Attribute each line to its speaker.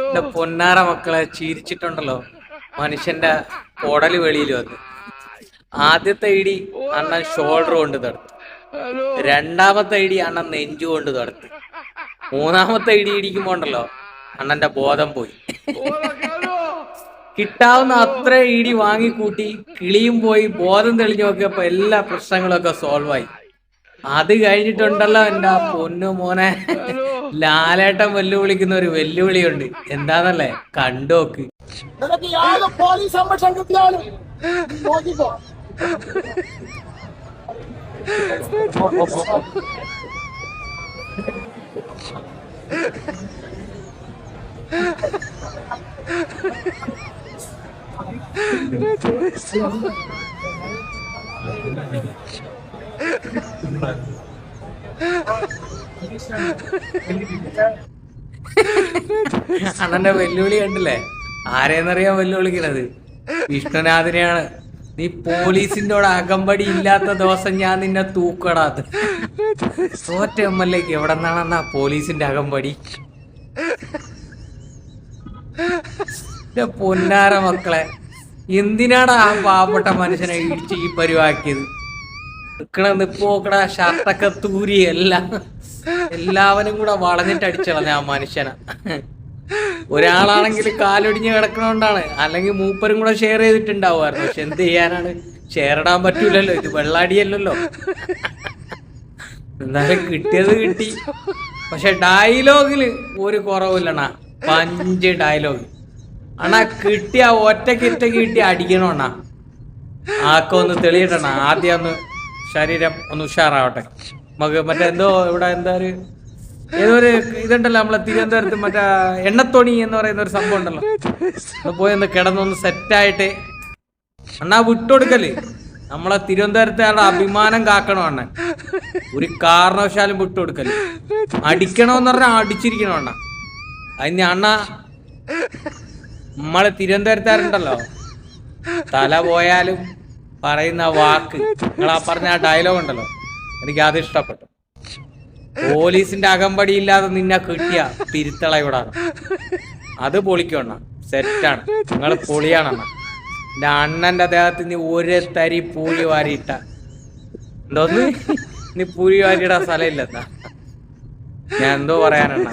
Speaker 1: എന്റെ പൊന്നാര മക്കളെ ചിരിച്ചിട്ടുണ്ടല്ലോ മനുഷ്യന്റെ കൊടല് വെളിയിൽ വന്ന്. ആദ്യത്തെ ഇടി അണ്ണൻ ഷോൾഡർ കൊണ്ട് തടുത്തു, രണ്ടാമത്തെ ഇടി അണ്ണൻ നെഞ്ചു കൊണ്ട് തടുത്തു, മൂന്നാമത്തെ ഇടി ഇടിക്കുമ്പോ ഉണ്ടല്ലോ അണ്ണന്റെ ബോധം പോയി. കിട്ടാവുന്ന അത്ര ഇടി വാങ്ങിക്കൂട്ടി കിളിയും പോയി, ബോധം തെളിഞ്ഞു നോക്കിയപ്പോ എല്ലാ പ്രശ്നങ്ങളൊക്കെ സോൾവ് ആയി. അത് കഴിഞ്ഞിട്ടുണ്ടല്ലോ എന്റെ ആ പൊന്നു മോനെ, ലാലേട്ടൻ വെല്ലുവിളിക്കുന്ന ഒരു വെല്ലുവിളിയുണ്ട്. എന്താന്നല്ലേ, കണ്ടോക്ക്. അണ്ണന്റെ വെല്ലുവിളി കണ്ടില്ലേ? ആരെന്നറിയാൻ വെല്ലുവിളിക്കണത്? വിഷ്ണുനാഥിനെയാണ്. നീ പോലീസിന്റെ അകമ്പടി ഇല്ലാത്ത ദിവസം ഞാൻ നിന്നെ തൂക്കടാത്. തോറ്റ എം എൽ എക്ക് എവിടെ നിന്നാണെന്നാ പോലീസിന്റെ അകമ്പടി? പൊന്നാര മക്കളെ, എന്തിനാണ് ആ പാവപ്പെട്ട മനുഷ്യനെ ഇടിച്ച് ഈ പരിവാക്കിയത്? നിക്കണ നിപ്പ് നോക്കണ, ഷർട്ടൊക്കെ തൂരി എല്ലാവരും കൂടെ വളഞ്ഞിട്ട് അടിച്ചളഞ്ഞ ആ മനുഷ്യനെ. ഒരാളാണെങ്കിൽ കാലൊടിഞ്ഞ് കിടക്കണോണ്ടാണ്, അല്ലെങ്കിൽ മൂപ്പരും കൂടെ ഷെയർ ചെയ്തിട്ടുണ്ടാവുമായിരുന്നു. പക്ഷെ എന്ത് ചെയ്യാനാണ്, ഷെയർ ഇടാൻ പറ്റൂലല്ലോ, ഇത് വെള്ളാടിയല്ലോ. എന്തായാലും കിട്ടിയത് കിട്ടി. പക്ഷെ ഡയലോഗില് ഒരു കുറവില്ലണ, പഞ്ച് ഡയലോഗ് അണ്ണാ. കിട്ടിയ ഒറ്റക്കിറ്റ കിട്ടി അടിക്കണോണ്ണ. ആക്കൊന്ന് തെളിയിട്ടണ. ആദ്യം ഒന്ന് ശരീരം ഒന്ന് ഉഷാറാവട്ടെ. നമുക്ക് മറ്റേ എന്തോ ഇവിടെ എന്താ ഒരു ഏതൊരു ഇതുണ്ടല്ലോ നമ്മളെ തിരുവനന്തപുരത്ത്, മറ്റേ എണ്ണത്തോണി എന്ന് പറയുന്ന ഒരു സംഭവം ഉണ്ടല്ലോ, പോയി ഒന്ന് കിടന്നൊന്ന് സെറ്റായിട്ട് അണ്ണാ വിട്ടുകൊടുക്കല്. നമ്മളെ തിരുവനന്തപുരത്തെ ആളുടെ അഭിമാനം കാക്കണം അണ്ണൻ. ഒരു കാരണവശാലും വിട്ടുകൊടുക്കല്. അടിക്കണോന്ന് പറഞ്ഞാൽ അടിച്ചിരിക്കണോ അണ്ണ. അതിന് അണ്ണ നമ്മള് തിരുവനന്തപുരത്താരുണ്ടല്ലോ, തല പോയാലും പറയുന്ന വാക്ക്, നിങ്ങൾ ആ പറഞ്ഞ ആ ഡയലോഗ് ഉണ്ടല്ലോ, എനിക്ക് അത് ഇഷ്ടപ്പെട്ടു. പോലീസിന്റെ അകമ്പടി ഇല്ലാതെ നിന്നെ കിട്ടിയ തിരുത്തള ഇവിടാണ്. അത് പൊളിക്കണ്ണ, സെറ്റാണ്. നിങ്ങൾ പൊളിയാണെണ്ണ. എന്റെ അണ്ണന്റെ ദേഹത്ത് നീ ഒരു തരി പൂഴി വാരിയിട്ട എന്തോന്ന്, നീ പൂഴി വാരിയിടാൻ സ്ഥലമില്ലെന്നാ ഞാൻ എന്തോ പറയാനെണ്ണ.